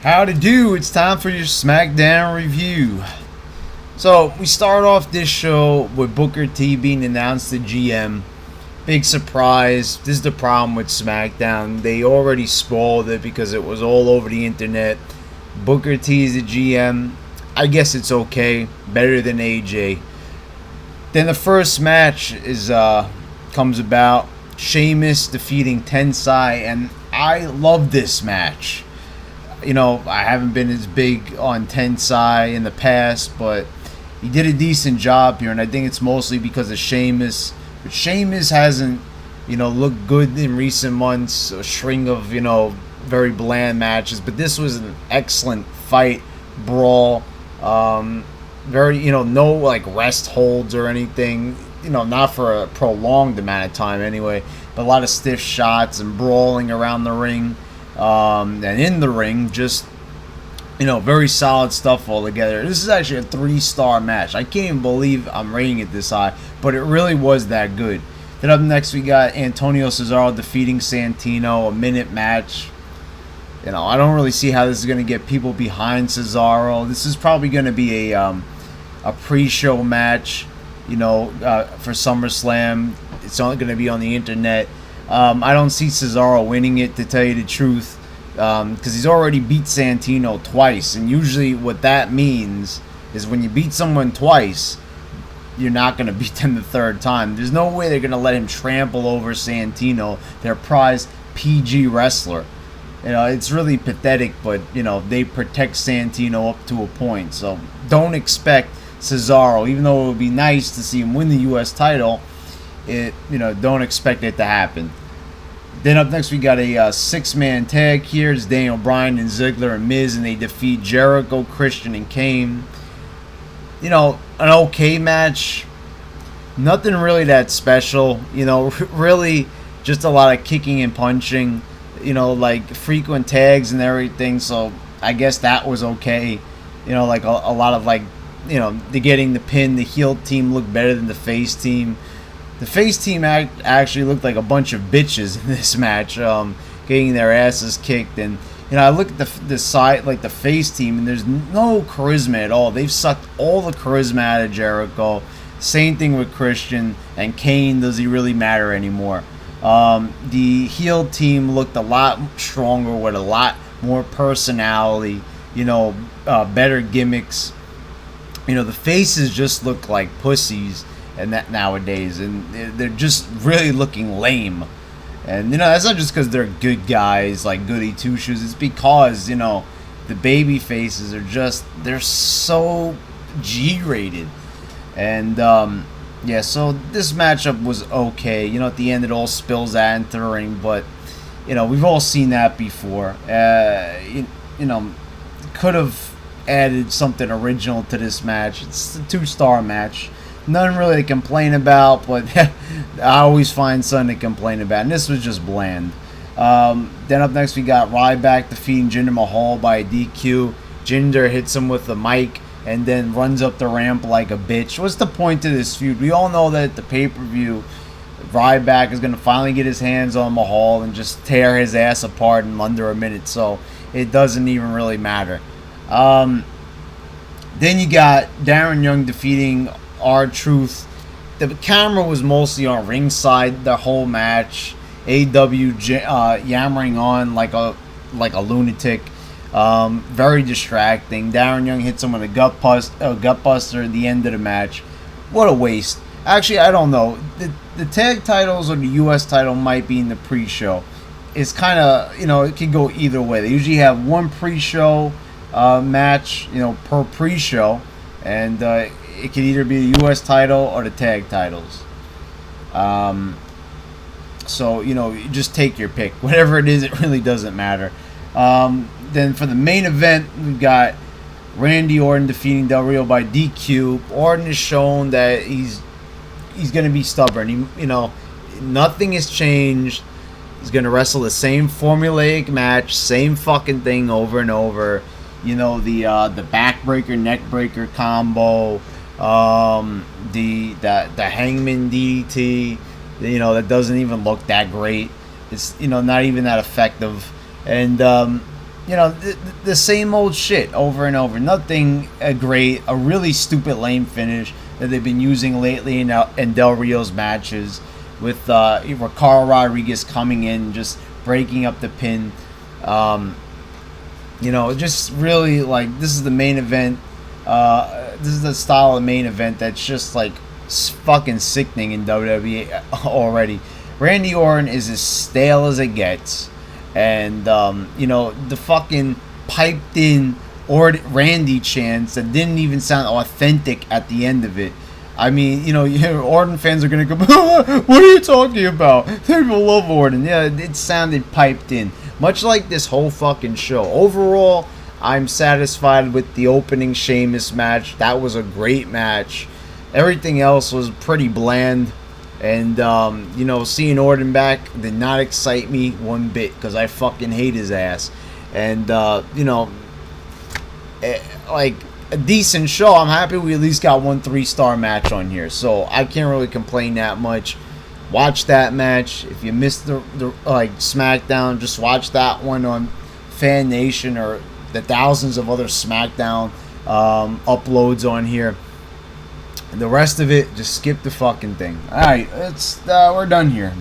How to do? It's time for your SmackDown review. So we start off this show with Booker T being announced the GM. Big surprise. This is the problem with SmackDown. They already spoiled it because it was all over the internet. Booker T is the GM. I guess it's okay. Better than AJ. Then the first match comes about. SHEAMUS defeating TENSAI, and I love this match. You know, I haven't been as big on TENSAI in the past, but he did a decent job here, and I think it's mostly because of SHEAMUS. But SHEAMUS hasn't, looked good in recent months. A string of, very bland matches, but this was an excellent fight, brawl. Very, no like rest holds or anything. Not for a prolonged amount of time anyway, but a lot of stiff shots and brawling around the ring. And in the ring, just very solid stuff altogether. This is actually a 3-star match. I can't even believe I'm rating it this high, but it really was that good. Then up next we got Antonio Cesaro defeating Santino, a minute match. I don't really see how this is going to get people behind Cesaro. This is probably going to be a pre-show match, for SummerSlam. It's only going to be on the internet. I don't see Cesaro winning it, to tell you the truth, because he's already beat Santino twice, and usually what that means is when you beat someone twice, you're not going to beat them the third time. There's no way they're going to let him trample over Santino, their prized PG wrestler. It's really pathetic, but, they protect Santino up to a point, so don't expect Cesaro, even though it would be nice to see him win the U.S. title. Don't expect it to happen. Then up next we got a 6-man tag here. It's Daniel Bryan and Ziggler and Miz, and they defeat Jericho, Christian, and Kane. An okay match. Nothing really that special. Really just a lot of kicking and punching. Like frequent tags and everything. So I guess that was okay. Like a lot of the getting the pin. The heel team looked better than the face team. The face team actually looked like a bunch of bitches in this match, getting their asses kicked. And I look at the side, like the face team, and there's no charisma at all. They've sucked all the charisma out of Jericho. Same thing with Christian and Kane. Does he really matter anymore? The heel team looked a lot stronger with a lot more personality. Better gimmicks. The faces just look like pussies. And that nowadays, and they're just really looking lame. And that's not just because they're good guys like Goody Two Shoes. It's because the baby faces are they're so G-rated. And so this matchup was okay. At the end it all spills out into the ring, but we've all seen that before. Could have added something original to this match. It's a 2-star match. Nothing really to complain about, but I always find something to complain about, and this was just bland. Then up next we got Ryback defeating Jinder Mahal by a DQ. Jinder hits him with the mic and then runs up the ramp like a bitch. What's the point to this feud? We all know that at the pay-per-view, Ryback is going to finally get his hands on Mahal and just tear his ass apart in under a minute, so it doesn't even really matter. Then you got Darren Young defeating RTruth. The camera was mostly on ringside the whole match. AW yammering on like a lunatic. Very distracting. Darren Young hits him with a gut buster at the end of the match. What a waste. Actually, I don't know. The tag titles or the U.S. title might be in the pre-show. It's kind of, it can go either way. They usually have one pre-show match, per pre-show, and it could either be the U.S. title or the tag titles. So, you just take your pick. Whatever it is, it really doesn't matter. Then for the main event, we've got Randy Orton defeating Del Rio by DQ. Orton has shown that he's going to be stubborn. Nothing has changed. He's going to wrestle the same formulaic match, same fucking thing over and over. The backbreaker, neckbreaker combo. The Hangman DDT, that doesn't even look that great. It's not even that effective. And you know, the same old shit over and over. Nothing great. A really stupid lame finish that they've been using lately in Del Rio's matches, with Carl Rodriguez coming in, just breaking up the pin. You know, just really, like, this is the main event. This is the style of main event that's just, like, fucking sickening in WWE already. Randy Orton is as stale as it gets. And, you know, the fucking piped in Randy chants that didn't even sound authentic at the end of it. I mean, you know, Orton fans are going to go, what are you talking about? People love Orton. Yeah, it sounded piped in. Much like this whole fucking show. Overall, I'm satisfied with the opening Sheamus match. That was a great match. Everything else was pretty bland. And, you know, seeing Orton back did not excite me one bit, because I fucking hate his ass. And, you know, like, a decent show. I'm happy we at least got one 3-star match on here. So I can't really complain that much. Watch that match. If you missed the SmackDown, just watch that one on Fan Nation or the thousands of other SmackDown uploads on here. And the rest of it, just skip the fucking thing. Alright, we're done here.